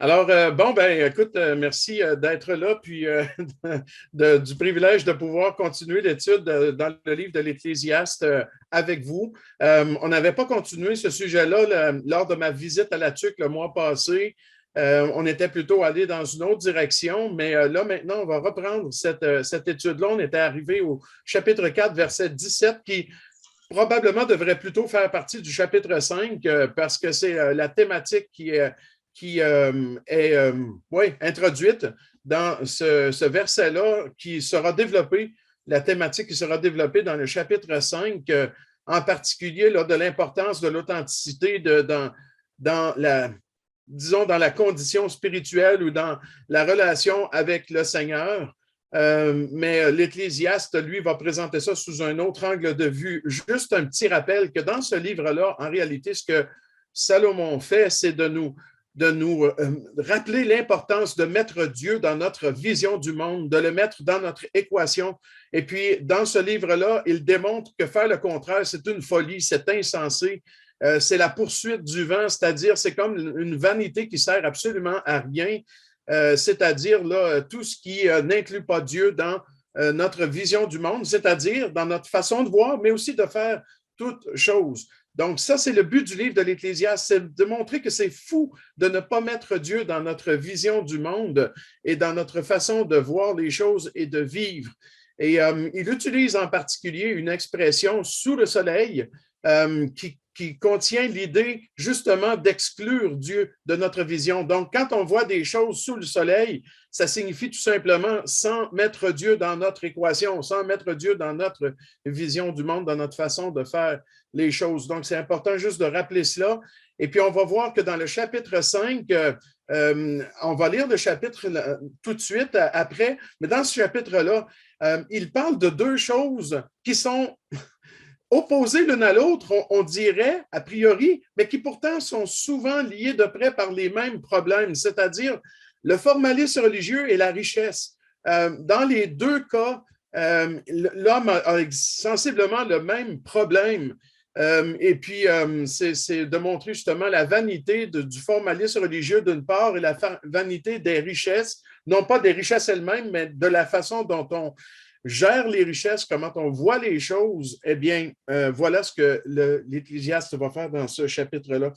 Alors, bon, ben, écoute, merci d'être là, puis du privilège de pouvoir continuer l'étude dans le livre de l'Ecclésiaste avec vous. On n'avait pas continué ce sujet-là lors de ma visite à la TUC le mois passé. On était plutôt allé dans une autre direction, mais là, maintenant, on va reprendre cette étude-là. On était arrivé au chapitre 4, verset 17, qui probablement devrait plutôt faire partie du chapitre 5 parce que c'est la thématique qui est ouais, introduite dans ce verset-là qui sera développé, la thématique qui sera développée dans le chapitre 5, en particulier là, de l'importance de l'authenticité dans la, disons, dans la condition spirituelle ou dans la relation avec le Seigneur. Mais l'Ecclésiaste, lui, va présenter ça sous un autre angle de vue. Juste un petit rappel que dans ce livre-là, en réalité, ce que Salomon fait, c'est de nous rappeler l'importance de mettre Dieu dans notre vision du monde, de le mettre dans notre équation. Et puis, dans ce livre-là, il démontre que faire le contraire, c'est une folie, c'est insensé. C'est la poursuite du vent, c'est-à-dire c'est comme une vanité qui sert absolument à rien, c'est-à-dire là, tout ce qui n'inclut pas Dieu dans notre vision du monde, c'est-à-dire dans notre façon de voir, mais aussi de faire toutes choses. Donc, ça, c'est le but du livre de l'Ecclésiaste, c'est de montrer que c'est fou de ne pas mettre Dieu dans notre vision du monde et dans notre façon de voir les choses et de vivre. Et il utilise en particulier une expression sous le soleil qui contient l'idée justement d'exclure Dieu de notre vision. Donc, quand on voit des choses sous le soleil, ça signifie tout simplement sans mettre Dieu dans notre équation, sans mettre Dieu dans notre vision du monde, dans notre façon de faire les choses. Donc, c'est important juste de rappeler cela. Et puis, on va voir que dans le chapitre 5, on va lire le chapitre tout de suite après, mais dans ce chapitre-là, il parle de deux choses qui sont opposées l'une à l'autre, on dirait, a priori, mais qui pourtant sont souvent liées de près par les mêmes problèmes, c'est-à-dire le formalisme religieux et la richesse. Dans les deux cas, l'homme a sensiblement le même problème. Et puis, c'est de montrer justement la vanité du formalisme religieux d'une part et la vanité des richesses, non pas des richesses elles-mêmes, mais de la façon dont on gère les richesses, comment on voit les choses. Eh bien, voilà ce que l'Ecclésiaste va faire dans ce chapitre-là.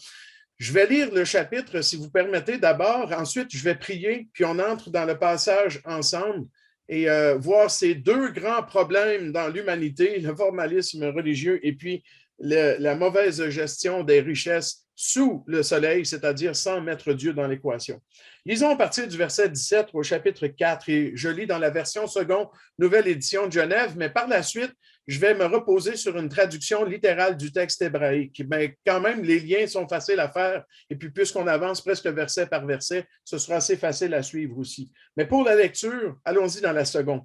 Je vais lire le chapitre, si vous permettez, d'abord. Ensuite, je vais prier, puis on entre dans le passage ensemble et voir ces deux grands problèmes dans l'humanité, le formalisme religieux et puis la mauvaise gestion des richesses sous le soleil, c'est-à-dire sans mettre Dieu dans l'équation. Lisons à partir du verset 17 au chapitre 4, et je lis dans la version seconde, nouvelle édition de Genève, mais par la suite, je vais me reposer sur une traduction littérale du texte hébraïque. Mais quand même, les liens sont faciles à faire, et puis puisqu'on avance presque verset par verset, ce sera assez facile à suivre aussi. Mais pour la lecture, allons-y dans la seconde.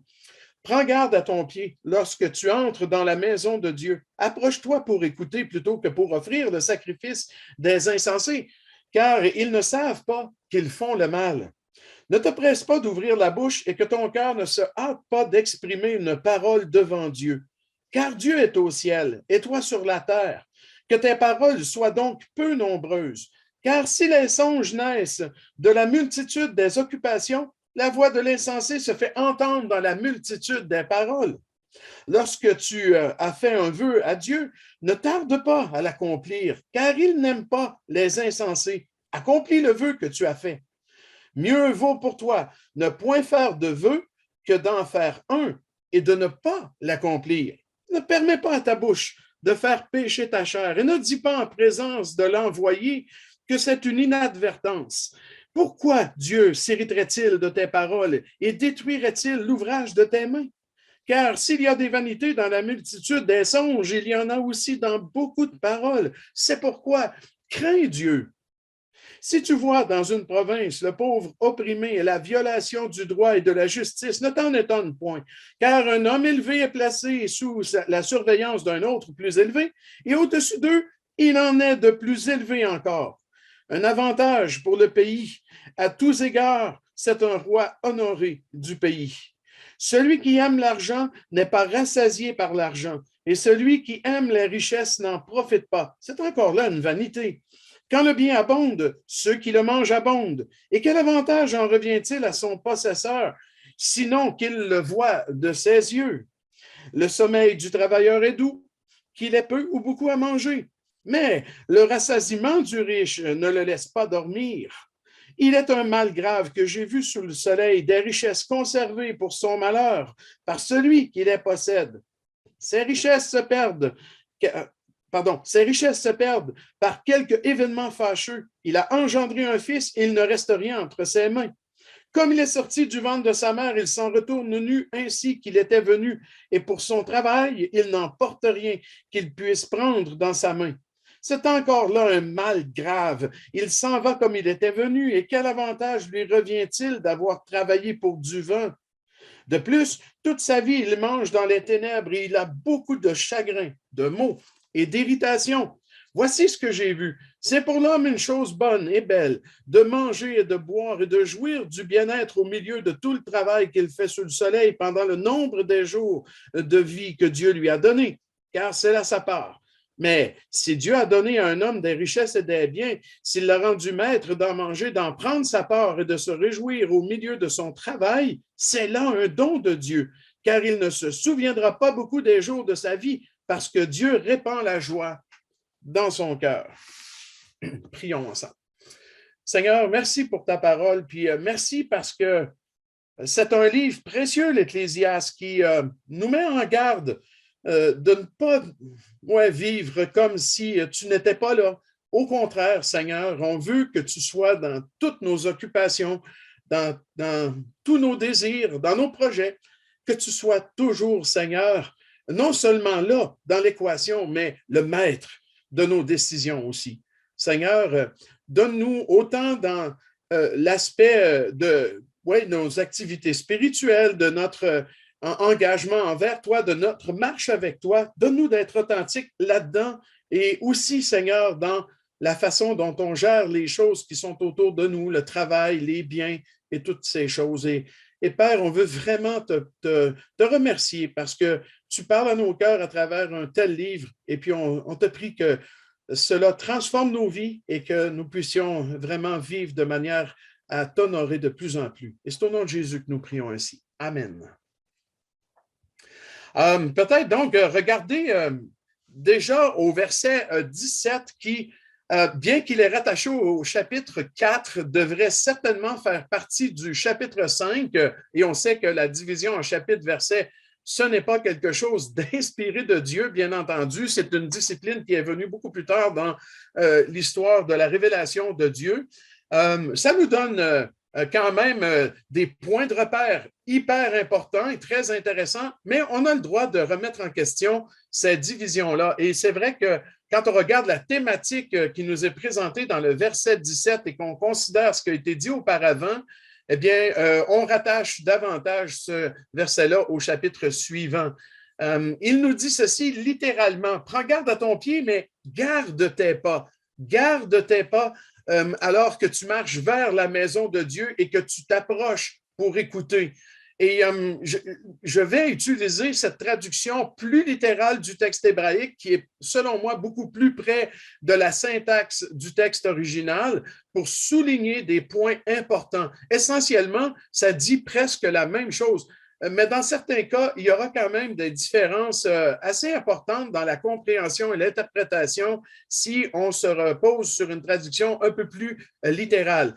Prends garde à ton pied lorsque tu entres dans la maison de Dieu. Approche-toi pour écouter plutôt que pour offrir le sacrifice des insensés, car ils ne savent pas qu'ils font le mal. Ne te presse pas d'ouvrir la bouche et que ton cœur ne se hâte pas d'exprimer une parole devant Dieu. Car Dieu est au ciel et toi sur la terre. Que tes paroles soient donc peu nombreuses. Car si les songes naissent de la multitude des occupations, la voix de l'insensé se fait entendre dans la multitude des paroles. Lorsque tu as fait un vœu à Dieu, ne tarde pas à l'accomplir, car il n'aime pas les insensés. Accomplis le vœu que tu as fait. Mieux vaut pour toi ne point faire de vœu que d'en faire un et de ne pas l'accomplir. Ne permets pas à ta bouche de faire pécher ta chair et ne dis pas en présence de l'envoyé que c'est une inadvertance. Pourquoi Dieu s'irriterait-il de tes paroles et détruirait-il l'ouvrage de tes mains? Car s'il y a des vanités dans la multitude des songes, il y en a aussi dans beaucoup de paroles. C'est pourquoi crains Dieu. Si tu vois dans une province le pauvre opprimé et la violation du droit et de la justice, ne t'en étonne point, car un homme élevé est placé sous la surveillance d'un autre plus élevé, et au-dessus d'eux, il en est de plus élevé encore. Un avantage pour le pays. À tous égards, c'est un roi honoré du pays. Celui qui aime l'argent n'est pas rassasié par l'argent, et celui qui aime les richesses n'en profite pas. C'est encore là une vanité. Quand le bien abonde, ceux qui le mangent abondent. Et quel avantage en revient-il à son possesseur, sinon qu'il le voit de ses yeux? Le sommeil du travailleur est doux, qu'il ait peu ou beaucoup à manger. Mais le rassasiement du riche ne le laisse pas dormir. Il est un mal grave que j'ai vu sous le soleil, des richesses conservées pour son malheur par celui qui les possède. Ces richesses se perdent. Ses richesses se perdent par quelque événement fâcheux. Il a engendré un fils et il ne reste rien entre ses mains. Comme il est sorti du ventre de sa mère, il s'en retourne nu ainsi qu'il était venu, et pour son travail, il n'emporte rien qu'il puisse prendre dans sa main. C'est encore là un mal grave. Il s'en va comme il était venu, et quel avantage lui revient-il d'avoir travaillé pour du vent? De plus, toute sa vie, il mange dans les ténèbres et il a beaucoup de chagrin, de maux et d'irritation. Voici ce que j'ai vu. C'est pour l'homme une chose bonne et belle, de manger et de boire et de jouir du bien-être au milieu de tout le travail qu'il fait sous le soleil pendant le nombre des jours de vie que Dieu lui a donné, car c'est là sa part. Mais si Dieu a donné à un homme des richesses et des biens, s'il l'a rendu maître d'en manger, d'en prendre sa part et de se réjouir au milieu de son travail, c'est là un don de Dieu, car il ne se souviendra pas beaucoup des jours de sa vie, parce que Dieu répand la joie dans son cœur. Prions ensemble. Seigneur, merci pour ta parole, puis merci parce que c'est un livre précieux, l'Ecclésiaste, qui nous met en garde de ne pas vivre comme si tu n'étais pas là. Au contraire, Seigneur, on veut que tu sois dans toutes nos occupations, dans tous nos désirs, dans nos projets, que tu sois toujours, Seigneur, non seulement là, dans l'équation, mais le maître de nos décisions aussi. Seigneur, donne-nous autant dans l'aspect de nos activités spirituelles, de notre engagement envers toi, de notre marche avec toi. Donne-nous d'être authentiques là-dedans et aussi, Seigneur, dans la façon dont on gère les choses qui sont autour de nous, le travail, les biens et toutes ces choses. Et Père, on veut vraiment te remercier parce que tu parles à nos cœurs à travers un tel livre et puis on te prie que cela transforme nos vies et que nous puissions vraiment vivre de manière à t'honorer de plus en plus. Et c'est au nom de Jésus que nous prions ainsi. Amen. Peut-être donc regardez déjà au verset 17 qui, bien qu'il est rattaché au chapitre 4, devrait certainement faire partie du chapitre 5 et on sait que la division en chapitres, versets, ce n'est pas quelque chose d'inspiré de Dieu, bien entendu, c'est une discipline qui est venue beaucoup plus tard dans l'histoire de la révélation de Dieu. Ça nous donne quand même des points de repère hyper importants et très intéressants, mais on a le droit de remettre en question ces divisions-là. Et c'est vrai que quand on regarde la thématique qui nous est présentée dans le verset 17 et qu'on considère ce qui a été dit auparavant, eh bien, on rattache davantage ce verset-là au chapitre suivant. Il nous dit ceci littéralement, « Prends garde à ton pied, mais garde tes pas. Garde tes pas alors que tu marches vers la maison de Dieu et que tu t'approches pour écouter. » Et je vais utiliser cette traduction plus littérale du texte hébraïque qui est, selon moi, beaucoup plus près de la syntaxe du texte original pour souligner des points importants. Essentiellement, ça dit presque la même chose. Mais dans certains cas, il y aura quand même des différences assez importantes dans la compréhension et l'interprétation si on se repose sur une traduction un peu plus littérale.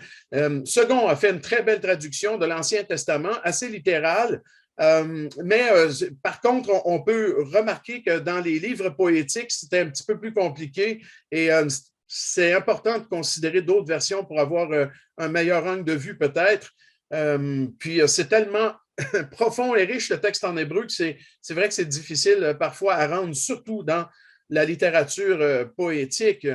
Second a fait une très belle traduction de l'Ancien Testament, assez littérale, mais par contre, on peut remarquer que dans les livres poétiques, c'était un petit peu plus compliqué et c'est important de considérer d'autres versions pour avoir un meilleur angle de vue peut-être. Puis c'est tellement profond et riche le texte en hébreu que c'est vrai que c'est difficile parfois à rendre, surtout dans la littérature poétique.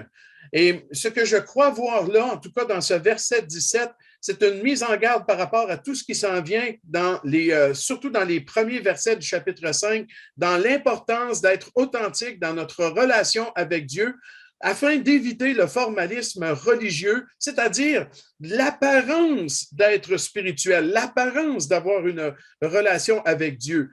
Et ce que je crois voir là, en tout cas dans ce verset 17, c'est une mise en garde par rapport à tout ce qui s'en vient, surtout dans les premiers versets du chapitre 5, dans l'importance d'être authentique dans notre relation avec Dieu, afin d'éviter le formalisme religieux, c'est-à-dire l'apparence d'être spirituel, l'apparence d'avoir une relation avec Dieu.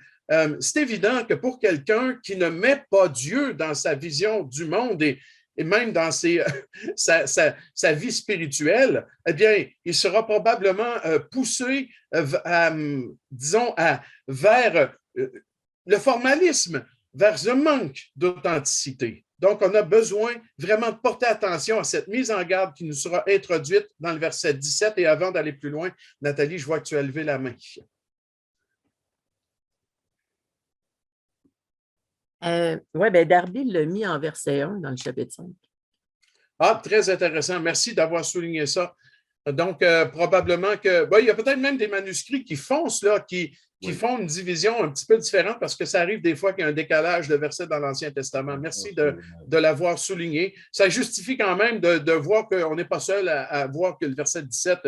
C'est évident que pour quelqu'un qui ne met pas Dieu dans sa vision du monde, et et même dans sa vie spirituelle, eh bien, il sera probablement poussé, disons, vers le formalisme, vers un manque d'authenticité. Donc, on a besoin vraiment de porter attention à cette mise en garde qui nous sera introduite dans le verset 17. Et avant d'aller plus loin, Nathalie, je vois que tu as levé la main. Oui, bien, Darby l'a mis en verset 1 dans le chapitre 5. Ah, très intéressant. Merci d'avoir souligné ça. Donc, probablement que. Il y a peut-être même des manuscrits qui font cela, qui font une division un petit peu différente parce que ça arrive des fois qu'il y a un décalage de versets dans l'Ancien Testament. Merci de l'avoir souligné. Ça justifie quand même de voir qu'on n'est pas seul à voir que le verset 17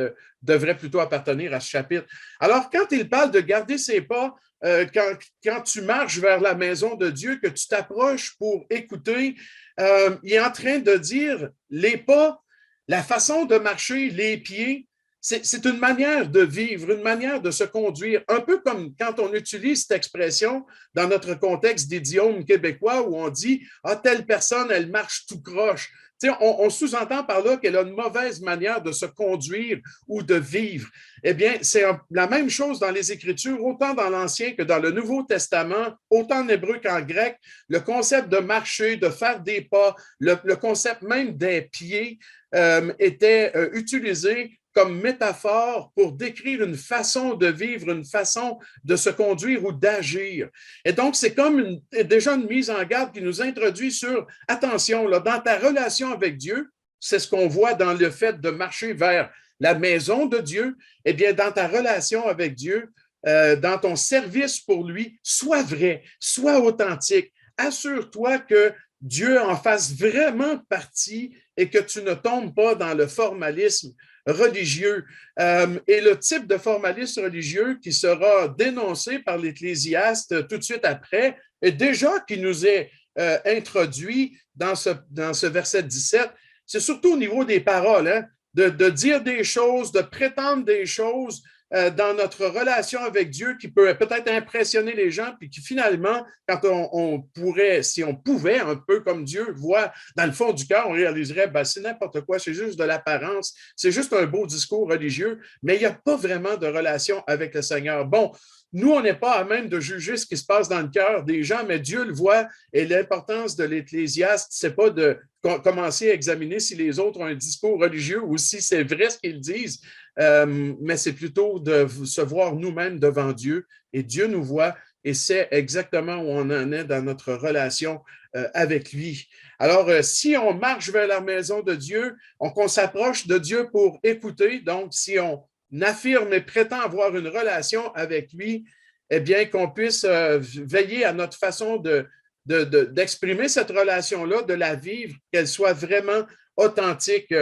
devrait plutôt appartenir à ce chapitre. Alors, quand il parle de garder ses pas, quand tu marches vers la maison de Dieu, que tu t'approches pour écouter, il est en train de dire les pas, la façon de marcher, les pieds, c'est une manière de vivre, une manière de se conduire, un peu comme quand on utilise cette expression dans notre contexte d'idiome québécois où on dit « Ah, telle personne, elle marche tout croche ». On sous-entend par là qu'elle a une mauvaise manière de se conduire ou de vivre. Eh bien, c'est la même chose dans les Écritures, autant dans l'Ancien que dans le Nouveau Testament, autant en hébreu qu'en grec. Le concept de marcher, de faire des pas, le concept même des pieds était utilisé comme métaphore pour décrire une façon de vivre, une façon de se conduire ou d'agir. Et donc, c'est comme déjà une mise en garde qui nous introduit sur, attention, là, dans ta relation avec Dieu, c'est ce qu'on voit dans le fait de marcher vers la maison de Dieu, eh bien, dans ta relation avec Dieu, dans ton service pour lui, sois vrai, sois authentique. Assure-toi que Dieu en fasse vraiment partie et que tu ne tombes pas dans le formalisme religieux. Et le type de formalisme religieux qui sera dénoncé par l'Ecclésiaste tout de suite après, et déjà qui nous est introduit dans ce verset 17, c'est surtout au niveau des paroles, hein, de dire des choses, de prétendre des choses dans notre relation avec Dieu qui peut peut-être impressionner les gens, puis qui finalement, quand on pourrait, si on pouvait, un peu comme Dieu voit dans le fond du cœur, on réaliserait, ben, c'est n'importe quoi, c'est juste de l'apparence, c'est juste un beau discours religieux, mais il n'y a pas vraiment de relation avec le Seigneur. Bon, nous, on n'est pas à même de juger ce qui se passe dans le cœur des gens, mais Dieu le voit et l'importance de l'Ecclésiaste, c'est pas de commencer à examiner si les autres ont un discours religieux ou si c'est vrai ce qu'ils disent, mais c'est plutôt de se voir nous-mêmes devant Dieu et Dieu nous voit et sait exactement où on en est dans notre relation avec lui. Alors, si on marche vers la maison de Dieu, qu'on s'approche de Dieu pour écouter, donc si on affirme et prétend avoir une relation avec lui, eh bien, qu'on puisse veiller à notre façon d'exprimer cette relation-là, de la vivre, qu'elle soit vraiment authentique.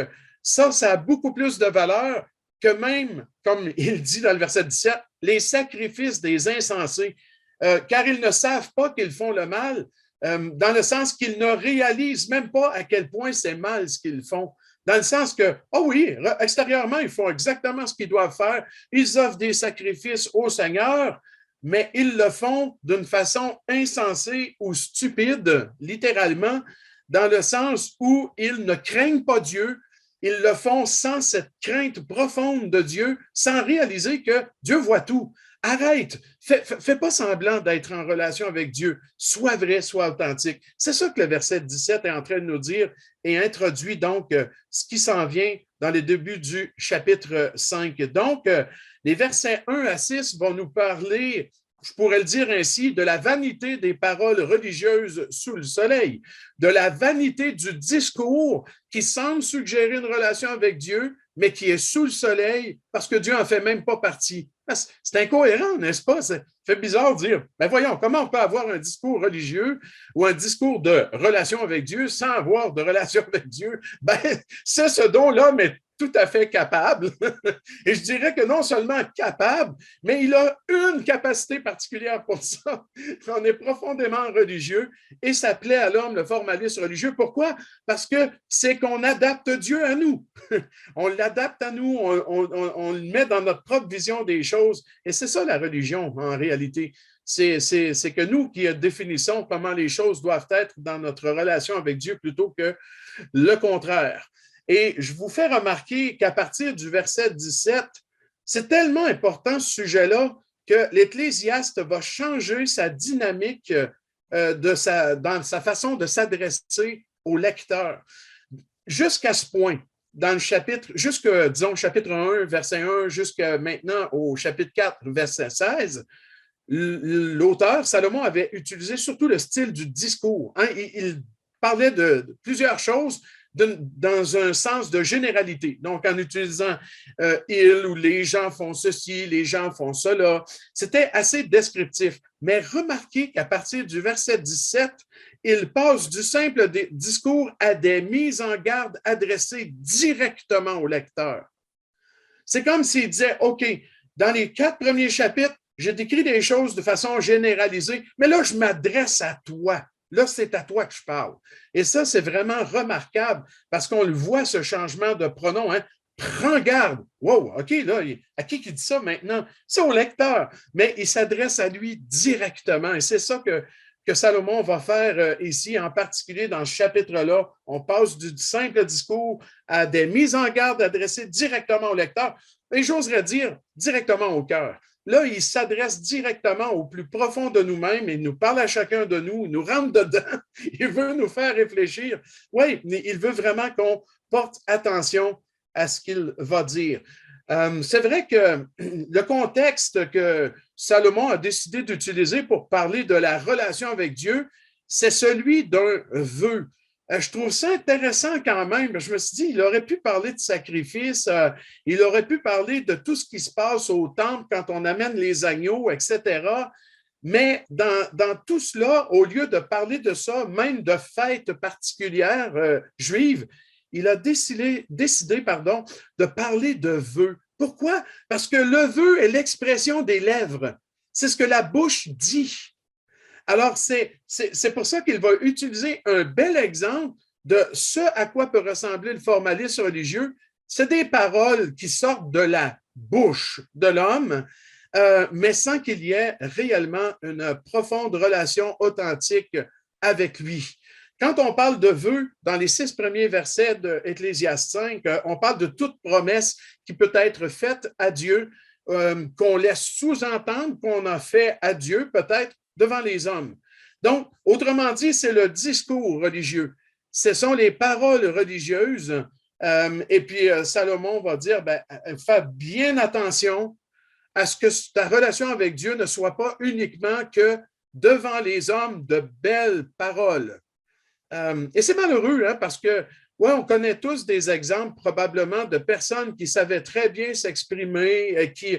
Ça a beaucoup plus de valeur que même, comme il dit dans le verset 17, les sacrifices des insensés, car ils ne savent pas qu'ils font le mal, dans le sens qu'ils ne réalisent même pas à quel point c'est mal ce qu'ils font. Dans le sens que, oh oui, extérieurement, ils font exactement ce qu'ils doivent faire. Ils offrent des sacrifices au Seigneur, mais ils le font d'une façon insensée ou stupide, littéralement, dans le sens où ils ne craignent pas Dieu. Ils le font sans cette crainte profonde de Dieu, sans réaliser que Dieu voit tout. Arrête, fais pas semblant d'être en relation avec Dieu. Sois vrai, sois authentique. C'est ça que le verset 17 est en train de nous dire et introduit donc ce qui s'en vient dans les débuts du chapitre 5. Donc, les versets 1 à 6 vont nous parler, je pourrais le dire ainsi, de la vanité des paroles religieuses sous le soleil, de la vanité du discours qui semble suggérer une relation avec Dieu, mais qui est sous le soleil parce que Dieu n'en fait même pas partie. C'est incohérent, n'est-ce pas? Ça fait bizarre de dire, ben voyons, comment on peut avoir un discours religieux ou un discours de relation avec Dieu sans avoir de relation avec Dieu? Ben, c'est ce dont l'homme est tout à fait capable. Et je dirais que non seulement capable, mais il a une capacité particulière pour ça. On est profondément religieux et ça plaît à l'homme le formalisme religieux. Pourquoi? Parce que c'est qu'on adapte Dieu à nous. On l'adapte à nous, on le met dans notre propre vision des choses. Et c'est ça la religion en réalité. c'est que nous qui définissons comment les choses doivent être dans notre relation avec Dieu plutôt que le contraire. Et je vous fais remarquer qu'à partir du verset 17, c'est tellement important ce sujet-là que l'Ecclésiaste va changer sa dynamique dans sa façon de s'adresser au lecteur. Jusqu'à ce point, dans le chapitre, disons, chapitre 1, verset 1, jusqu'à maintenant au chapitre 4, verset 16, l'auteur, Salomon, avait utilisé surtout le style du discours. Hein? Il parlait de plusieurs choses dans un sens de généralité. Donc, en utilisant il ou les gens font ceci, les gens font cela. C'était assez descriptif. Mais remarquez qu'à partir du verset 17, il passe du simple discours à des mises en garde adressées directement au lecteur. C'est comme s'il disait, OK, dans les 4 premiers chapitres, j'ai décrit des choses de façon généralisée, mais là, je m'adresse à toi. Là, c'est à toi que je parle. Et ça, c'est vraiment remarquable parce qu'on le voit, ce changement de pronom. Hein? Prends garde. Wow, OK, là, à qui dit ça maintenant? C'est au lecteur, mais il s'adresse à lui directement. Et c'est ça que Salomon va faire ici, en particulier dans ce chapitre-là. On passe du simple discours à des mises en garde adressées directement au lecteur, et j'oserais dire directement au cœur. Là, il s'adresse directement au plus profond de nous-mêmes, il nous parle à chacun de nous, il nous rentre dedans, il veut nous faire réfléchir. Oui, il veut vraiment qu'on porte attention à ce qu'il va dire. C'est vrai que le contexte que Salomon a décidé d'utiliser pour parler de la relation avec Dieu, c'est celui d'un vœu. Je trouve ça intéressant quand même. Je me suis dit, il aurait pu parler de sacrifice, il aurait pu parler de tout ce qui se passe au temple quand on amène les agneaux, etc. Mais dans tout cela, au lieu de parler de ça, même de fêtes particulières juives, il a décidé de parler de vœux. Pourquoi? Parce que le vœu est l'expression des lèvres. C'est ce que la bouche dit. Alors, c'est pour ça qu'il va utiliser un bel exemple de ce à quoi peut ressembler le formalisme religieux. C'est des paroles qui sortent de la bouche de l'homme, mais sans qu'il y ait réellement une profonde relation authentique avec lui. Quand on parle de vœux, dans les 6 premiers versets de Ecclésiaste 5, on parle de toute promesse qui peut être faite à Dieu, qu'on laisse sous-entendre qu'on a fait à Dieu, peut-être devant les hommes. Donc, autrement dit, c'est le discours religieux. Ce sont les paroles religieuses. Et puis, Salomon va dire, fais bien attention à ce que ta relation avec Dieu ne soit pas uniquement que devant les hommes de belles paroles. Et c'est malheureux, hein, parce que, ouais, on connaît tous des exemples probablement de personnes qui savaient très bien s'exprimer, qui,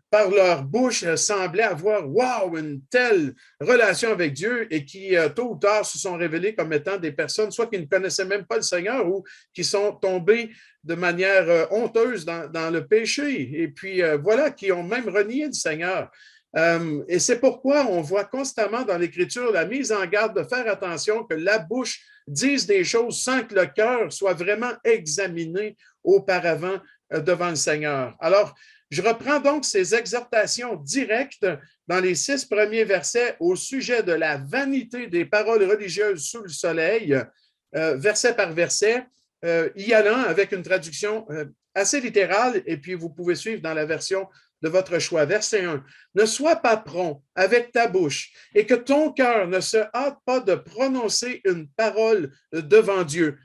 par leur bouche, semblaient avoir, wow, une telle relation avec Dieu et qui, tôt ou tard, se sont révélées comme étant des personnes, soit qui ne connaissaient même pas le Seigneur ou qui sont tombées de manière honteuse dans le péché. Et puis, voilà, qui ont même renié le Seigneur. Et c'est pourquoi on voit constamment dans l'Écriture la mise en garde de faire attention que la bouche dise des choses sans que le cœur soit vraiment examiné auparavant devant le Seigneur. Alors, je reprends donc ces exhortations directes dans les 6 premiers versets au sujet de la vanité des paroles religieuses sous le soleil, verset par verset, y allant avec une traduction assez littérale, et puis vous pouvez suivre dans la version de votre choix. Verset 1. Ne sois pas prompt avec ta bouche et que ton cœur ne se hâte pas de prononcer une parole devant Dieu,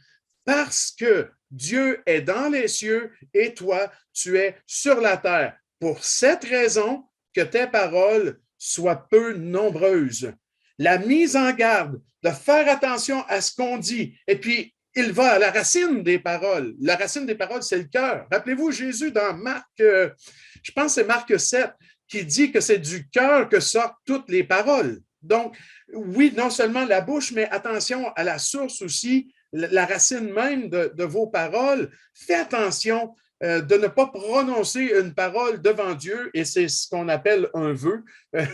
parce que Dieu est dans les cieux et toi, tu es sur la terre. Pour cette raison, que tes paroles soient peu nombreuses. La mise en garde de faire attention à ce qu'on dit, et puis il va à la racine des paroles. La racine des paroles, c'est le cœur. Rappelez-vous Jésus dans Marc, je pense que c'est Marc 7, qui dit que c'est du cœur que sortent toutes les paroles. Donc, oui, non seulement la bouche, mais attention à la source aussi, la racine même de vos paroles. Fais attention de ne pas prononcer une parole devant Dieu, et c'est ce qu'on appelle un vœu,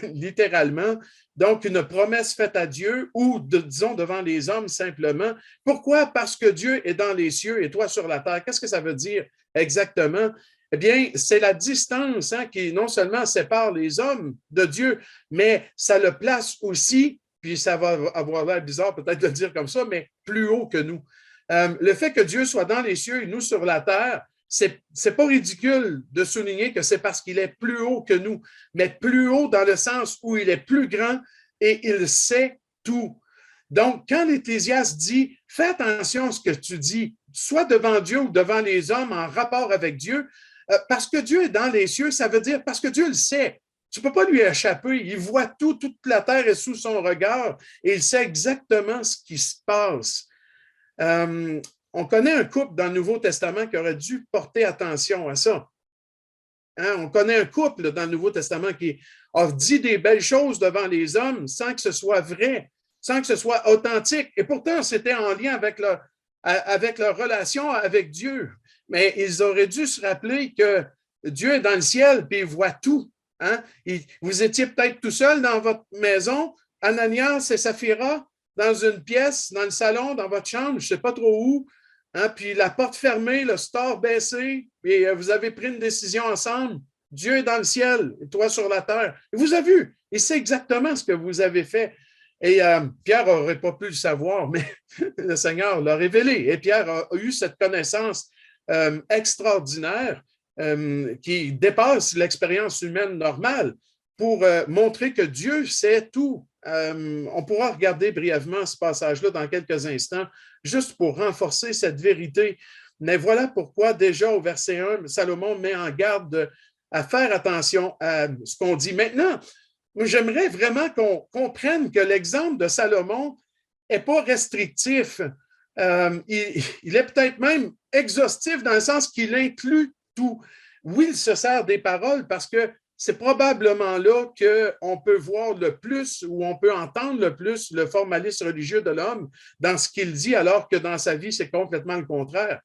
littéralement. Donc, une promesse faite à Dieu ou, disons, devant les hommes simplement. Pourquoi? Parce que Dieu est dans les cieux et toi sur la terre. Qu'est-ce que ça veut dire exactement? eh bien, c'est la distance qui non seulement sépare les hommes de Dieu, mais ça le place aussi, puis ça va avoir l'air bizarre peut-être de le dire comme ça, mais plus haut que nous. Le fait que Dieu soit dans les cieux et nous sur la terre, c'est pas ridicule de souligner que c'est parce qu'il est plus haut que nous, mais plus haut dans le sens où il est plus grand et il sait tout. Donc, quand l'Ecclésiaste dit « Fais attention à ce que tu dis, soit devant Dieu ou devant les hommes en rapport avec Dieu, parce que Dieu est dans les cieux, ça veut dire parce que Dieu le sait. Tu ne peux pas lui échapper. Il voit tout, toute la terre est sous son regard et il sait exactement ce qui se passe. » On connaît un couple dans le Nouveau Testament qui aurait dû porter attention à ça. Hein? On connaît un couple dans le Nouveau Testament qui a dit des belles choses devant les hommes sans que ce soit vrai, sans que ce soit authentique. Et pourtant, c'était en lien avec leur relation avec Dieu. Mais ils auraient dû se rappeler que Dieu est dans le ciel et il voit tout. Hein? Vous étiez peut-être tout seul dans votre maison, Ananias et Saphira, dans une pièce, dans le salon, dans votre chambre, je ne sais pas trop où, hein? Puis la porte fermée, le store baissé, et vous avez pris une décision ensemble. Dieu est dans le ciel et toi sur la terre. Il vous a vu. Il sait exactement ce que vous avez fait. Et Pierre n'aurait pas pu le savoir, mais le Seigneur l'a révélé. Et Pierre a eu cette connaissance extraordinaire qui dépasse l'expérience humaine normale pour montrer que Dieu sait tout. On pourra regarder brièvement ce passage-là dans quelques instants, juste pour renforcer cette vérité. Mais voilà pourquoi déjà au verset 1, Salomon met en garde à faire attention à ce qu'on dit. Maintenant, j'aimerais vraiment qu'on comprenne que l'exemple de Salomon n'est pas restrictif. Il est peut-être même exhaustif dans le sens qu'il inclut tout. Oui, il se sert des paroles parce que c'est probablement là qu'on peut voir le plus ou on peut entendre le plus le formalisme religieux de l'homme dans ce qu'il dit, alors que dans sa vie, c'est complètement le contraire.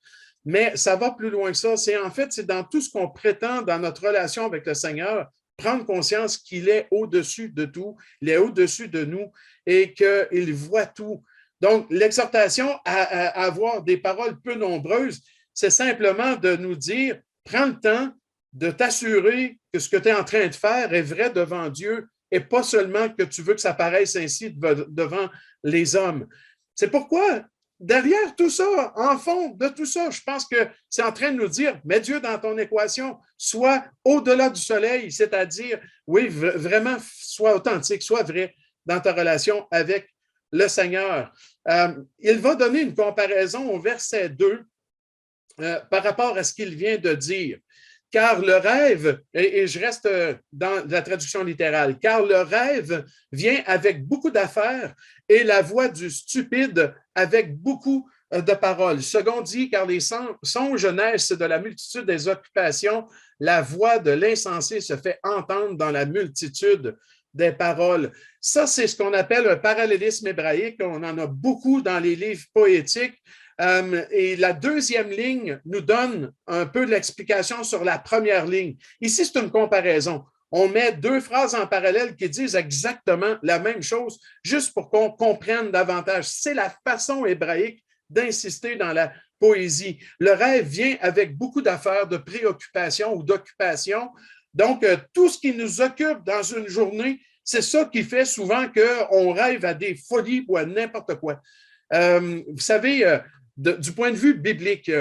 Mais ça va plus loin que ça. C'est dans tout ce qu'on prétend dans notre relation avec le Seigneur, prendre conscience qu'il est au-dessus de tout, il est au-dessus de nous et qu'il voit tout. Donc, l'exhortation à avoir des paroles peu nombreuses, c'est simplement de nous dire, prends le temps de t'assurer que ce que tu es en train de faire est vrai devant Dieu et pas seulement que tu veux que ça paraisse ainsi devant les hommes. C'est pourquoi, derrière tout ça, en fond de tout ça, je pense que c'est en train de nous dire, mets Dieu dans ton équation, sois au-delà du soleil, c'est-à-dire, oui, vraiment, sois authentique, sois vrai dans ta relation avec le Seigneur. Il va donner une comparaison au verset 2 par rapport à ce qu'il vient de dire. Car le rêve, et je reste dans la traduction littérale, car le rêve vient avec beaucoup d'affaires et la voix du stupide avec beaucoup de paroles. Second dit, car les songes naissent de la multitude des occupations, la voix de l'insensé se fait entendre dans la multitude des paroles. Ça, c'est ce qu'on appelle un parallélisme hébraïque. On en a beaucoup dans les livres poétiques. Et la deuxième ligne nous donne un peu de l'explication sur la première ligne. Ici, c'est une comparaison. On met deux phrases en parallèle qui disent exactement la même chose, juste pour qu'on comprenne davantage. C'est la façon hébraïque d'insister dans la poésie. Le rêve vient avec beaucoup d'affaires, de préoccupations ou d'occupations. Donc, tout ce qui nous occupe dans une journée, c'est ça qui fait souvent qu'on rêve à des folies ou à n'importe quoi. Vous savez, du point de vue biblique,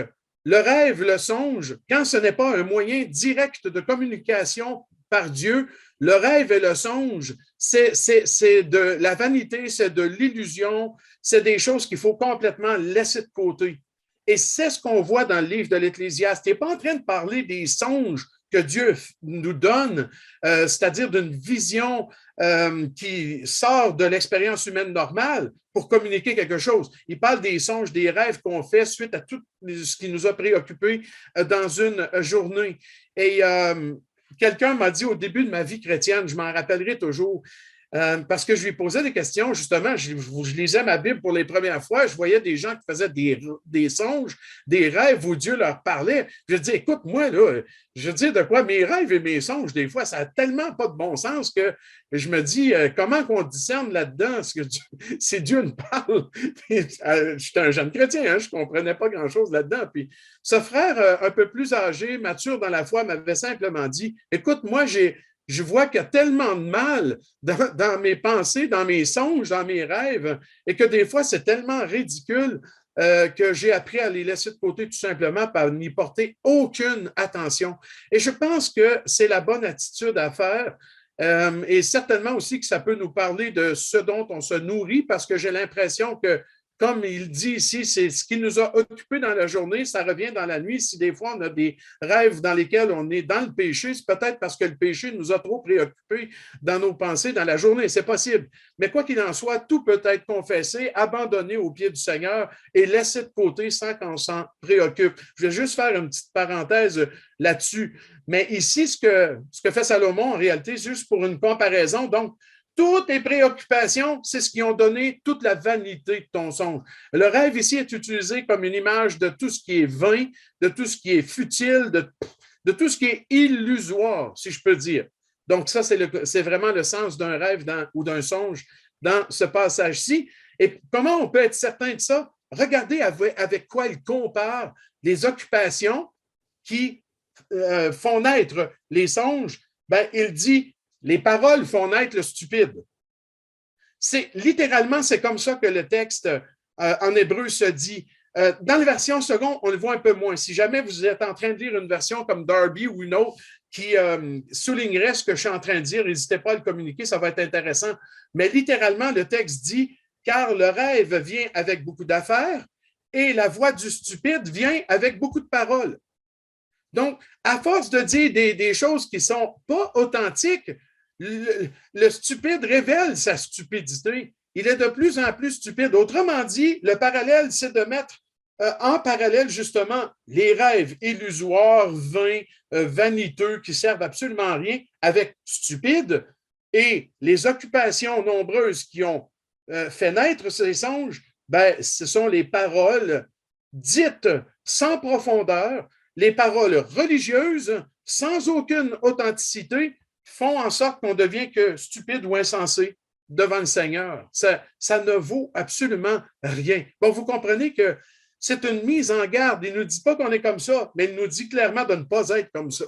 le rêve, le songe, quand ce n'est pas un moyen direct de communication par Dieu, le rêve et le songe, c'est de la vanité, c'est de l'illusion, c'est des choses qu'il faut complètement laisser de côté. Et c'est ce qu'on voit dans le livre de l'Ecclésiaste. Il n'est pas en train de parler des songes que Dieu nous donne, c'est-à-dire d'une vision qui sort de l'expérience humaine normale pour communiquer quelque chose. Il parle des songes, des rêves qu'on fait suite à tout ce qui nous a préoccupés dans une journée. Et quelqu'un m'a dit au début de ma vie chrétienne, je m'en rappellerai toujours, parce que je lui posais des questions, justement, je lisais ma Bible pour les premières fois, je voyais des gens qui faisaient des songes, des rêves où Dieu leur parlait. Je dis, écoute, moi, là, je dis de quoi mes rêves et mes songes, des fois, ça n'a tellement pas de bon sens que je me dis, comment qu'on discerne là-dedans si Dieu nous parle? J'étais un jeune chrétien, hein, je ne comprenais pas grand-chose là-dedans. Puis ce frère, un peu plus âgé, mature dans la foi, m'avait simplement dit, écoute, moi, je vois qu'il y a tellement de mal dans mes pensées, dans mes songes, dans mes rêves, et que des fois, c'est tellement ridicule que j'ai appris à les laisser de côté tout simplement par n'y porter aucune attention. Et je pense que c'est la bonne attitude à faire. Et certainement aussi que ça peut nous parler de ce dont on se nourrit, parce que j'ai l'impression que, comme il dit ici, c'est ce qui nous a occupés dans la journée, ça revient dans la nuit. Si des fois on a des rêves dans lesquels on est dans le péché, c'est peut-être parce que le péché nous a trop préoccupés dans nos pensées dans la journée. C'est possible. Mais quoi qu'il en soit, tout peut être confessé, abandonné aux pieds du Seigneur et laissé de côté sans qu'on s'en préoccupe. Je vais juste faire une petite parenthèse là-dessus. Mais ici, ce que fait Salomon, en réalité, c'est juste pour une comparaison. Donc, toutes tes préoccupations, c'est ce qui ont donné toute la vanité de ton songe. Le rêve ici est utilisé comme une image de tout ce qui est vain, de tout ce qui est futile, de tout ce qui est illusoire, si je peux dire. Donc, ça, c'est vraiment le sens d'un rêve ou d'un songe dans ce passage-ci. Et comment on peut être certain de ça? Regardez avec quoi il compare les occupations qui font naître les songes. Ben, il dit les paroles font naître le stupide. Littéralement, c'est comme ça que le texte en hébreu se dit. Dans les versions secondes, on le voit un peu moins. Si jamais vous êtes en train de lire une version comme Darby ou une autre qui soulignerait ce que je suis en train de dire, n'hésitez pas à le communiquer, ça va être intéressant. Mais littéralement, le texte dit « Car le rêve vient avec beaucoup d'affaires et la voix du stupide vient avec beaucoup de paroles. » Donc, à force de dire des choses qui ne sont pas authentiques, le stupide révèle sa stupidité. Il est de plus en plus stupide. Autrement dit, le parallèle, c'est de mettre en parallèle, justement, les rêves illusoires, vains, vaniteux, qui servent absolument à rien, avec stupide, et les occupations nombreuses qui ont fait naître ces songes, ben, ce sont les paroles dites sans profondeur, les paroles religieuses, sans aucune authenticité, font en sorte qu'on devient que stupide ou insensé devant le Seigneur. Ça ne vaut absolument rien. Bon, vous comprenez que c'est une mise en garde. Il ne nous dit pas qu'on est comme ça, mais il nous dit clairement de ne pas être comme ça.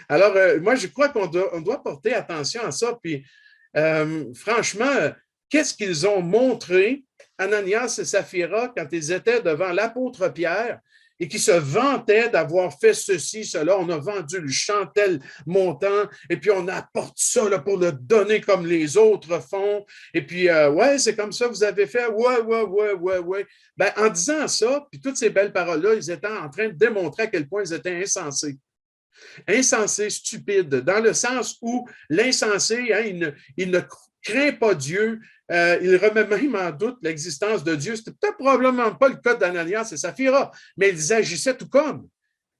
Alors, moi, je crois qu'on doit porter attention à ça. Puis, franchement, qu'est-ce qu'ils ont montré, Ananias et Saphira, quand ils étaient devant l'apôtre Pierre, et qui se vantaient d'avoir fait ceci, cela. On a vendu le chantel montant, et puis on apporte ça là, pour le donner comme les autres font. Et puis, ouais, c'est comme ça, vous avez fait, ouais. Ben, en disant ça, puis toutes ces belles paroles-là, ils étaient en train de démontrer à quel point ils étaient insensés. Insensés, stupides, dans le sens où l'insensé, hein, il ne craint pas Dieu, il remet même en doute l'existence de Dieu. C'était peut-être probablement pas le cas d'Ananias et Saphira, mais ils agissaient tout comme.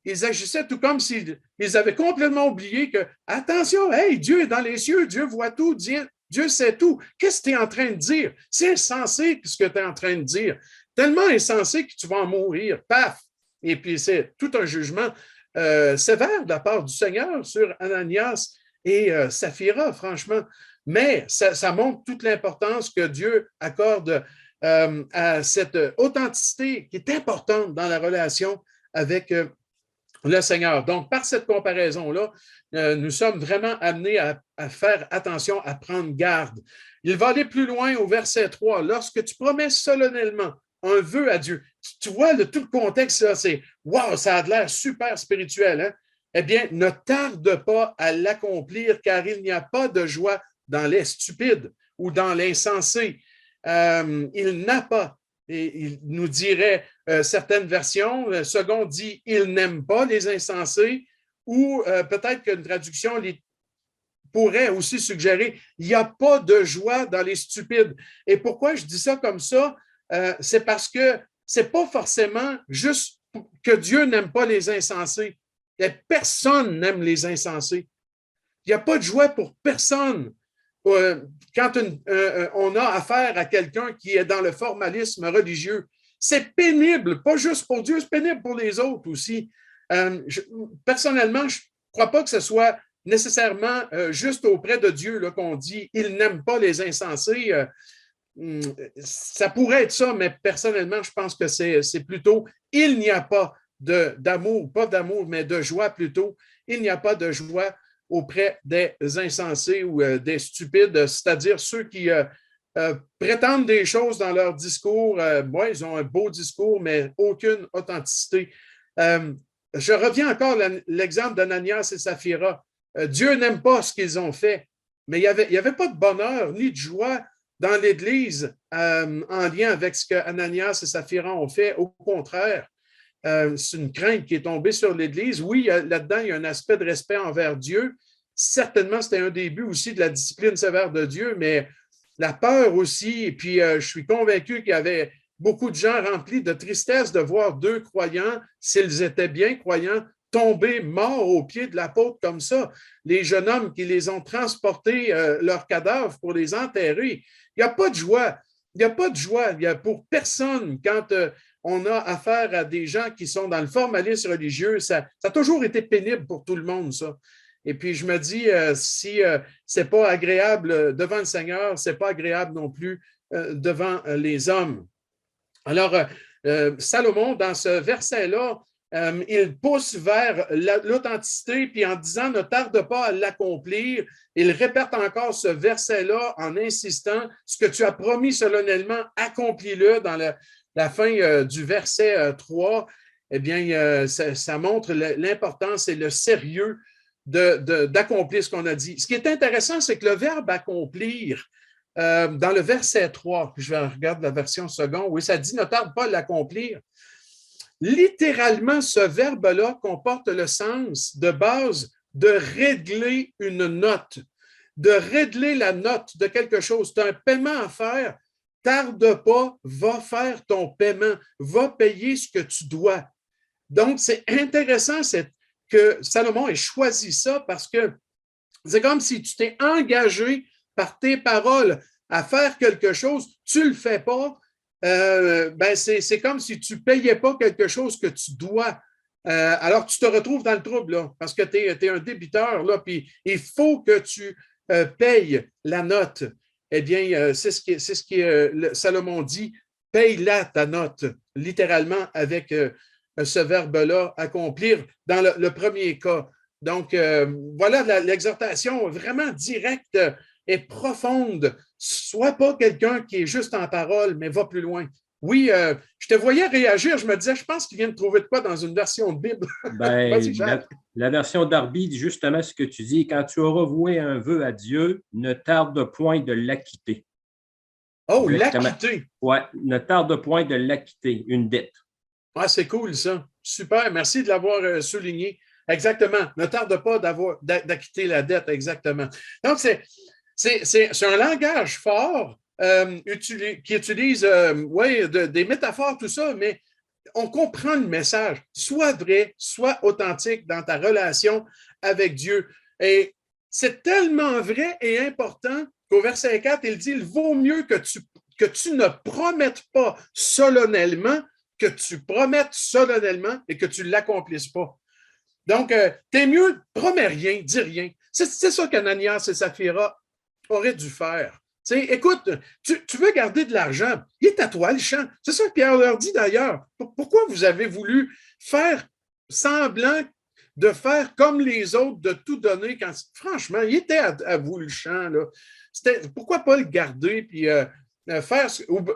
Ils agissaient tout comme s'ils avaient complètement oublié que, attention, hey, Dieu est dans les cieux, Dieu voit tout, Dieu sait tout. Qu'est-ce que tu es en train de dire? C'est insensé ce que tu es en train de dire. Tellement insensé que tu vas en mourir. Paf! Et puis c'est tout un jugement sévère de la part du Seigneur sur Ananias et Saphira, franchement. Mais ça montre toute l'importance que Dieu accorde à cette authenticité qui est importante dans la relation avec le Seigneur. Donc, par cette comparaison-là, nous sommes vraiment amenés à faire attention, à prendre garde. Il va aller plus loin au verset 3. Lorsque tu promets solennellement un vœu à Dieu, tu vois tout le contexte, là, c'est « wow, ça a l'air super spirituel. Hein? » Eh bien, ne tarde pas à l'accomplir, car il n'y a pas de joie dans les stupides ou dans l'insensé. Il n'a pas, et il nous dirait certaines versions, le second dit « il n'aime pas les insensés » ou peut-être qu'une traduction pourrait aussi suggérer « il n'y a pas de joie dans les stupides ». Et pourquoi je dis ça comme ça? C'est parce que ce n'est pas forcément juste que Dieu n'aime pas les insensés. Personne n'aime les insensés. Il n'y a pas de joie pour personne. quand on a affaire à quelqu'un qui est dans le formalisme religieux, c'est pénible, pas juste pour Dieu, c'est pénible pour les autres aussi. Personnellement, je ne crois pas que ce soit nécessairement juste auprès de Dieu là, qu'on dit « il n'aime pas les insensés ». Ça pourrait être ça, mais personnellement, je pense que c'est plutôt « il n'y a pas d'amour, pas d'amour, mais de joie plutôt. Il n'y a pas de joie auprès des insensés ou des stupides, c'est-à-dire ceux qui prétendent des choses dans leur discours. Ils ont un beau discours, mais aucune authenticité. Je reviens encore à l'exemple d'Ananias et Saphira. Dieu n'aime pas ce qu'ils ont fait, mais il n'y avait pas de bonheur ni de joie dans l'Église en lien avec ce que Ananias et Saphira ont fait. Au contraire, c'est une crainte qui est tombée sur l'Église. Oui, là-dedans, il y a un aspect de respect envers Dieu. Certainement, c'était un début aussi de la discipline sévère de Dieu, mais la peur aussi. Et puis, je suis convaincu qu'il y avait beaucoup de gens remplis de tristesse de voir deux croyants, s'ils étaient bien croyants, tomber morts au pied de l'apôtre comme ça. Les jeunes hommes qui les ont transportés, leurs cadavres pour les enterrer. Il n'y a pas de joie. Il n'y a pas de joie. Il y a pour personne quand on a affaire à des gens qui sont dans le formalisme religieux. Ça a toujours été pénible pour tout le monde, ça. Et puis, je me dis, si ce n'est pas agréable devant le Seigneur, ce n'est pas agréable non plus devant les hommes. Alors, Salomon, dans ce verset-là, il pousse vers l'authenticité, puis en disant « ne tarde pas à l'accomplir », il répète encore ce verset-là en insistant « ce que tu as promis solennellement, accomplis-le » dans la fin du verset 3. Eh bien, ça montre l'importance et le sérieux d'accomplir ce qu'on a dit. Ce qui est intéressant, c'est que le verbe « accomplir », dans le verset 3, je regarde la version seconde, oui, ça dit « ne tarde pas à l'accomplir ». Littéralement, ce verbe-là comporte le sens de base de régler une note, de régler la note de quelque chose. Tu as un paiement à faire, tarde pas, va faire ton paiement, va payer ce que tu dois. Donc, c'est intéressant que Salomon ait choisi ça parce que c'est comme si tu t'es engagé par tes paroles à faire quelque chose, tu ne le fais pas, c'est comme si tu ne payais pas quelque chose que tu dois. Alors, tu te retrouves dans le trouble, là, parce que tu es un débiteur, là, puis il faut que tu payes la note. Eh bien, c'est ce que Salomon dit, paye-la ta note, littéralement avec ce verbe-là, accomplir, dans le premier cas. Donc, voilà l'exhortation vraiment directe et profonde. Sois pas quelqu'un qui est juste en parole, mais va plus loin. Oui, je te voyais réagir, je me disais, je pense qu'il vient de trouver de quoi dans une version de Bible. La version Darby dit justement ce que tu dis. Quand tu auras voué un vœu à Dieu, ne tarde point de l'acquitter. Oh, l'acquitter! Oui, ne tarde point de l'acquitter, une dette. Ah, c'est cool ça. Super, merci de l'avoir souligné. Exactement. Ne tarde pas d'acquitter la dette, exactement. Donc, c'est un langage fort qui utilise des métaphores, tout ça, mais on comprend le message. Sois vrai, sois authentique dans ta relation avec Dieu. Et c'est tellement vrai et important qu'au verset 4, il dit, il vaut mieux que tu ne promettes pas solennellement, que tu promettes solennellement et que tu ne l'accomplisses pas. Donc, t'es mieux, promets rien, dis rien. C'est ça qu'Ananias et Saphira auraient dû faire. T'sais, écoute, tu veux garder de l'argent, il est à toi le champ. C'est ça que Pierre leur dit d'ailleurs. Pourquoi vous avez voulu faire semblant de faire comme les autres, de tout donner quand, franchement, il était à vous le champ. Là. Pourquoi pas le garder puis faire,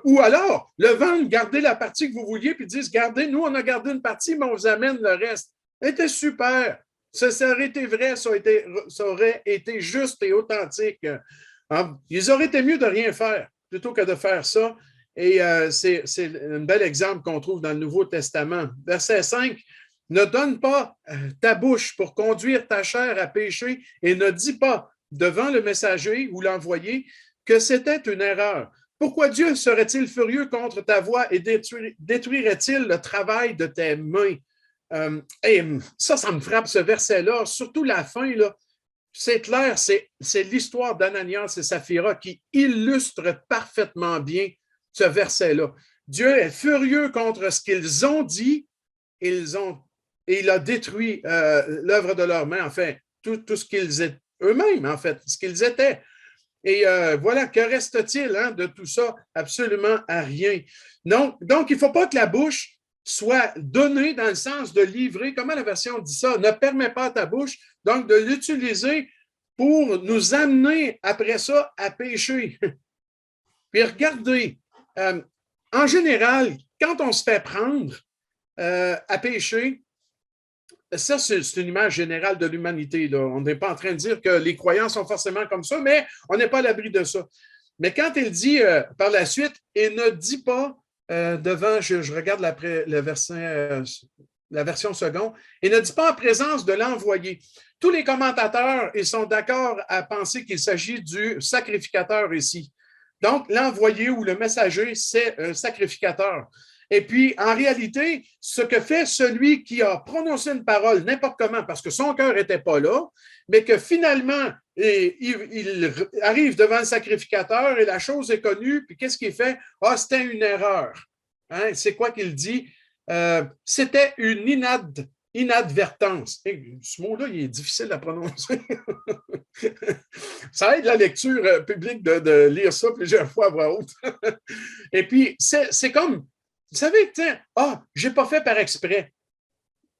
ou alors le vendre, garder la partie que vous vouliez puis dire, regardez, nous on a gardé une partie, mais on vous amène le reste. C'était super. Ça aurait été vrai, ça aurait été juste et authentique. Ils auraient été mieux de rien faire plutôt que de faire ça. Et c'est un bel exemple qu'on trouve dans le Nouveau Testament. Verset 5, « Ne donne pas ta bouche pour conduire ta chair à pécher et ne dis pas devant le messager ou l'envoyé que c'était une erreur. Pourquoi Dieu serait-il furieux contre ta voix et détruirait-il le travail de tes mains? » Et ça me frappe ce verset-là, surtout la fin, là. c'est clair, c'est l'histoire d'Ananias et Saphira qui illustre parfaitement bien ce verset-là. Dieu est furieux contre ce qu'ils ont dit, et il a détruit l'œuvre de leurs mains, enfin, tout ce qu'ils étaient eux-mêmes, en fait, ce qu'ils étaient. Et voilà, que reste-t-il de tout ça? Absolument à rien. Donc il ne faut pas que la bouche soit donnée dans le sens de livrer. Comment la version dit ça? Ne permet pas à ta bouche, donc de l'utiliser pour nous amener après ça à pécher. Puis regardez, en général, quand on se fait prendre à pécher, ça, c'est une image générale de l'humanité. On n'est pas en train de dire que les croyants sont forcément comme ça, mais on n'est pas à l'abri de ça. Mais quand il dit par la suite, et ne dit pas devant, je regarde la version seconde, et ne dit pas en présence de l'envoyé. Tous les commentateurs, ils sont d'accord à penser qu'il s'agit du sacrificateur ici. Donc, l'envoyé ou le messager, c'est un sacrificateur. Et puis, en réalité, ce que fait celui qui a prononcé une parole n'importe comment, parce que son cœur n'était pas là, mais que finalement, il arrive devant le sacrificateur et la chose est connue, puis qu'est-ce qu'il fait? Ah, c'était une erreur. Hein? C'est quoi qu'il dit? C'était une inadvertance. Et ce mot-là, il est difficile à prononcer. Ça aide la lecture publique de lire ça plusieurs fois à voix haute. Et puis, c'est comme, vous savez, tiens, j'ai pas fait par exprès.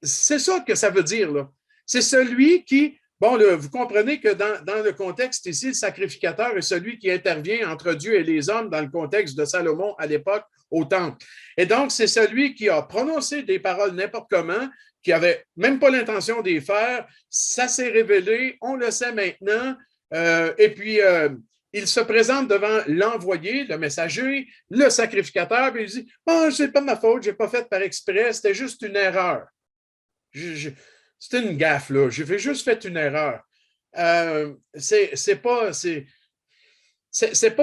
C'est ça que ça veut dire, là. C'est celui qui, vous comprenez que dans le contexte ici, le sacrificateur est celui qui intervient entre Dieu et les hommes dans le contexte de Salomon à l'époque au temple. Et donc, c'est celui qui a prononcé des paroles n'importe comment, qui n'avait même pas l'intention d'y faire. Ça s'est révélé, on le sait maintenant. Et puis, il se présente devant l'envoyé, le messager, le sacrificateur, puis il dit « c'est pas ma faute, je n'ai pas fait par exprès, c'était juste une erreur. C'était une gaffe, là. J'ai juste fait une erreur. » C'est pas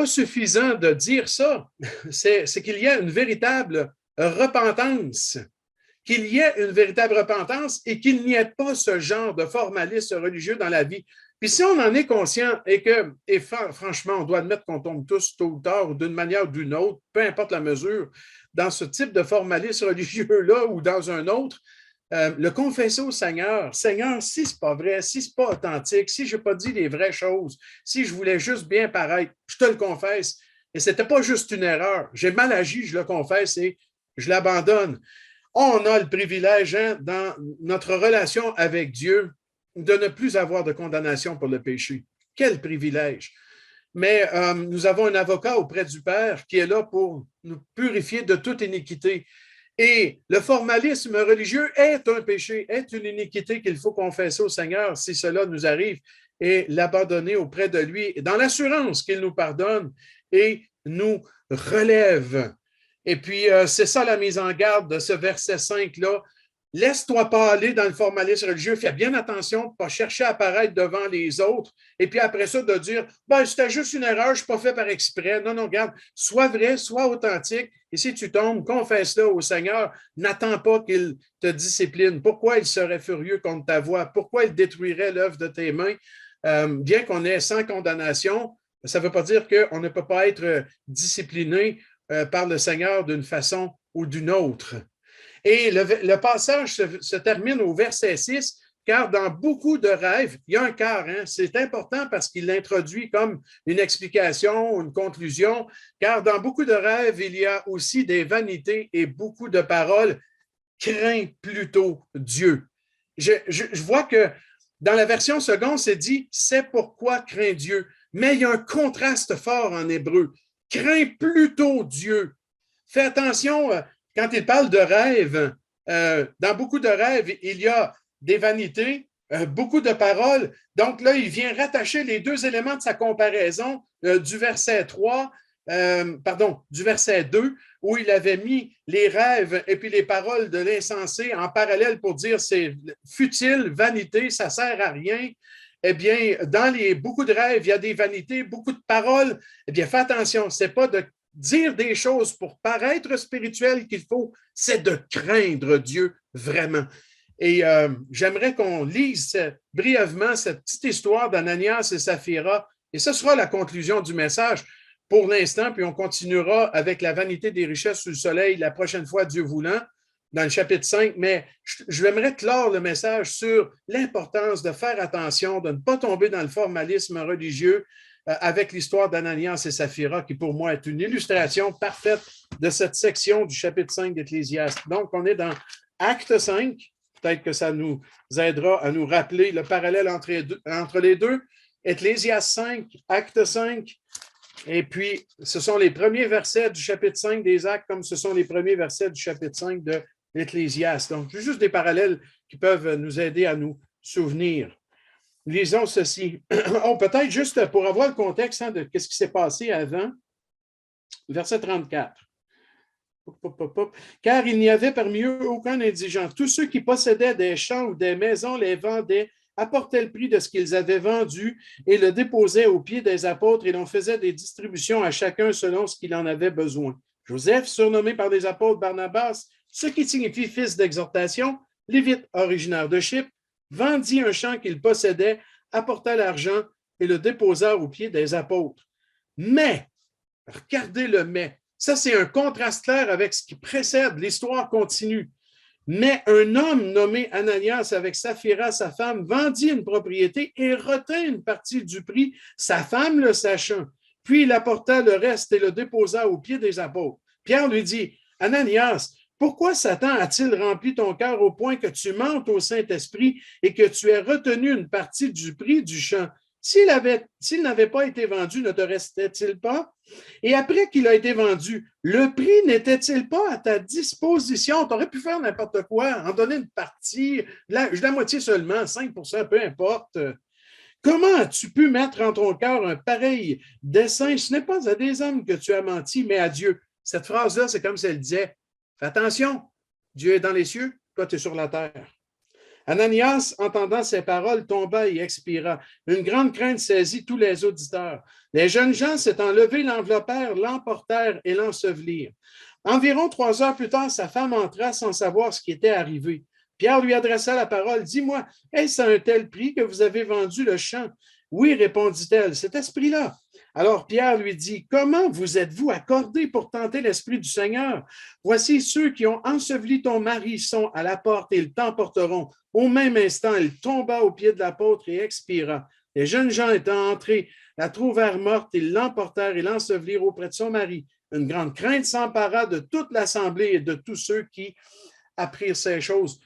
suffisant de dire ça. C'est qu'il y a une véritable repentance. Qu'il y ait une véritable repentance et qu'il n'y ait pas ce genre de formalisme religieux dans la vie. Puis si on en est conscient et franchement, on doit admettre qu'on tombe tous tôt ou tard, d'une manière ou d'une autre, peu importe la mesure, dans ce type de formalisme religieux-là ou dans un autre, le confesser au Seigneur, Seigneur, si c'est pas vrai, si c'est pas authentique, si je n'ai pas dit les vraies choses, si je voulais juste bien paraître, je te le confesse. Et ce n'était pas juste une erreur. J'ai mal agi, je le confesse et je l'abandonne. On a le privilège, dans notre relation avec Dieu, de ne plus avoir de condamnation pour le péché. Quel privilège! Mais nous avons un avocat auprès du Père qui est là pour nous purifier de toute iniquité. Et le formalisme religieux est un péché, est une iniquité qu'il faut confesser au Seigneur si cela nous arrive et l'abandonner auprès de lui, dans l'assurance qu'il nous pardonne et nous relève. Et puis, c'est ça la mise en garde de ce verset 5-là. Laisse-toi pas aller dans le formalisme religieux. Fais bien attention de ne pas chercher à apparaître devant les autres. Et puis après ça, de dire, c'était juste une erreur, je ne suis pas fait par exprès. Non, regarde, sois vrai, sois authentique. Et si tu tombes, confesse-le au Seigneur. N'attends pas qu'il te discipline. Pourquoi il serait furieux contre ta voix? Pourquoi il détruirait l'œuvre de tes mains? Bien qu'on ait sans condamnation, ça ne veut pas dire qu'on ne peut pas être discipliné par le Seigneur d'une façon ou d'une autre. Et le passage se termine au verset 6, car dans beaucoup de rêves, il y a un car, c'est important parce qu'il l'introduit comme une explication, une conclusion, car dans beaucoup de rêves, il y a aussi des vanités et beaucoup de paroles. Crains plutôt Dieu. Je vois que dans la version seconde, c'est dit, c'est pourquoi crains Dieu. Mais il y a un contraste fort en hébreu. Crains plutôt Dieu. Fais attention, quand il parle de rêve, dans beaucoup de rêves, il y a des vanités, beaucoup de paroles. Donc là, il vient rattacher les deux éléments de sa comparaison du verset 3, du verset 2, où il avait mis les rêves et puis les paroles de l'insensé en parallèle pour dire c'est futile, vanité, ça ne sert à rien. Eh bien, dans beaucoup de rêves, il y a des vanités, beaucoup de paroles. Eh bien, fais attention, ce n'est pas de dire des choses pour paraître spirituel qu'il faut, c'est de craindre Dieu vraiment. Et j'aimerais qu'on lise brièvement cette petite histoire d'Ananias et Saphira. Et ce sera la conclusion du message pour l'instant, puis on continuera avec la vanité des richesses sous le soleil la prochaine fois, Dieu voulant, dans le chapitre 5. Mais j'aimerais clore le message sur l'importance de faire attention, de ne pas tomber dans le formalisme religieux avec l'histoire d'Ananias et Saphira, qui pour moi est une illustration parfaite de cette section du chapitre 5 d'Ecclésiaste. Donc, on est dans Acte 5. Peut-être que ça nous aidera à nous rappeler le parallèle entre les deux. Ecclésiaste 5, Acte 5, et puis ce sont les premiers versets du chapitre 5 des Actes, comme ce sont les premiers versets du chapitre 5 de l'Ecclésiaste. Donc, juste des parallèles qui peuvent nous aider à nous souvenir. Lisons ceci. Oh, peut-être juste pour avoir le contexte de ce qui s'est passé avant, verset 34. Car il n'y avait parmi eux aucun indigent. Tous ceux qui possédaient des champs ou des maisons les vendaient, apportaient le prix de ce qu'ils avaient vendu et le déposaient aux pieds des apôtres et l'on faisait des distributions à chacun selon ce qu'il en avait besoin. Joseph, surnommé par les apôtres Barnabas, ce qui signifie fils d'exhortation, lévite originaire de Chypre, vendit un champ qu'il possédait, apporta l'argent et le déposa aux pieds des apôtres. Mais, regardez le mais, ça c'est un contraste clair avec ce qui précède, l'histoire continue. Mais un homme nommé Ananias avec Saphira, sa femme, vendit une propriété et retint une partie du prix, sa femme le sachant. Puis il apporta le reste et le déposa aux pieds des apôtres. Pierre lui dit, Ananias, pourquoi Satan a-t-il rempli ton cœur au point que tu mentes au Saint-Esprit et que tu aies retenu une partie du prix du champ? S'il n'avait pas été vendu, ne te restait-il pas? Et après qu'il a été vendu, le prix n'était-il pas à ta disposition? Tu aurais pu faire n'importe quoi, en donner une partie, la moitié seulement, 5%, peu importe. Comment as-tu pu mettre en ton cœur un pareil dessein? Ce n'est pas à des hommes que tu as menti, mais à Dieu. Cette phrase-là, c'est comme si elle disait, fais attention, Dieu est dans les cieux, toi tu es sur la terre. Ananias, entendant ces paroles, tomba et expira. Une grande crainte saisit tous les auditeurs. Les jeunes gens s'étant levés, l'enveloppèrent, l'emportèrent et l'ensevelirent. Environ 3 heures plus tard, sa femme entra sans savoir ce qui était arrivé. Pierre lui adressa la parole. « Dis-moi, est-ce à un tel prix que vous avez vendu le champ? » « Oui, répondit-elle, cet esprit-là. » Alors Pierre lui dit, « Comment vous êtes-vous accordés pour tenter l'Esprit du Seigneur? Voici ceux qui ont enseveli ton mari sont à la porte et ils t'emporteront. » Au même instant, il tomba aux pieds de l'apôtre et expira. Les jeunes gens étant entrés, la trouvèrent morte, ils l'emportèrent et l'ensevelirent auprès de son mari. Une grande crainte s'empara de toute l'assemblée et de tous ceux qui apprirent ces choses.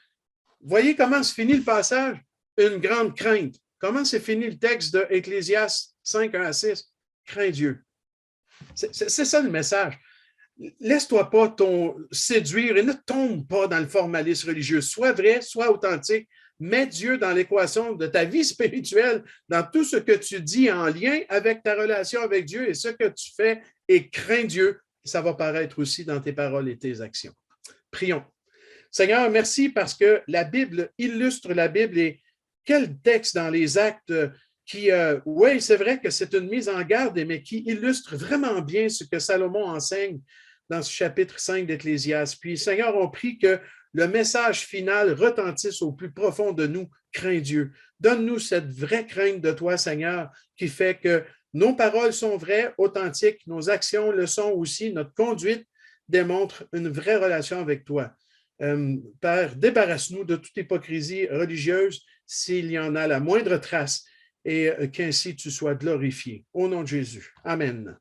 Voyez comment se finit le passage? Une grande crainte. Comment s'est fini le texte de Ecclésiaste 5, 1-6? Crains Dieu. C'est ça le message. Laisse-toi pas séduire et ne tombe pas dans le formalisme religieux. Sois vrai, sois authentique. Mets Dieu dans l'équation de ta vie spirituelle, dans tout ce que tu dis en lien avec ta relation avec Dieu et ce que tu fais, et crains Dieu. Ça va paraître aussi dans tes paroles et tes actions. Prions. Seigneur, merci parce que la Bible illustre la Bible et quel texte dans les Actes qui, oui, c'est vrai que c'est une mise en garde, mais qui illustre vraiment bien ce que Salomon enseigne dans ce chapitre 5 d'Ecclésiaste. Puis, Seigneur, on prie que le message final retentisse au plus profond de nous, crains Dieu. Donne-nous cette vraie crainte de toi, Seigneur, qui fait que nos paroles sont vraies, authentiques, nos actions le sont aussi, notre conduite démontre une vraie relation avec toi. Père, débarrasse-nous de toute hypocrisie religieuse s'il y en a la moindre trace et qu'ainsi tu sois glorifié. Au nom de Jésus. Amen.